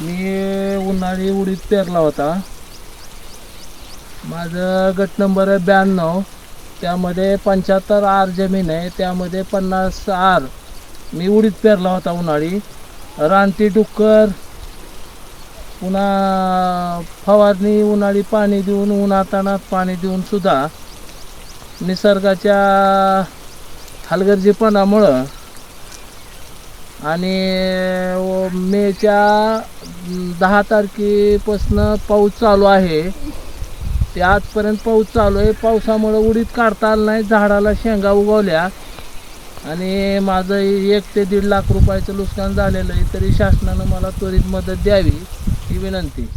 मी उन्हाळी उडीद पेरला होता. माझं गट नंबर आहे 92. त्यामध्ये 75 आर जमीन आहे. त्यामध्ये 50 आर मी उडीद पेरला होता उन्हाळी. रानटी डुक्कर, पुन्हा फवारणी उन्हाळी पाणी देऊन, उन्हातानात पाणी देऊन सुद्धा निसर्गाच्या हलगर्जीपणामुळं आणि मेच्या 10 तारखेपासून पाऊस चालू आहे. ते आजपर्यंत पाऊस चालू आहे. पावसामुळं उडीद काढता आलं नाही. झाडाला शेंगा उगवल्या आणि माझं 1 ते 1.5 लाख रुपयाचं नुकसान झालेलं आहे. तरी शासनानं मला त्वरित मदत द्यावी ही विनंती.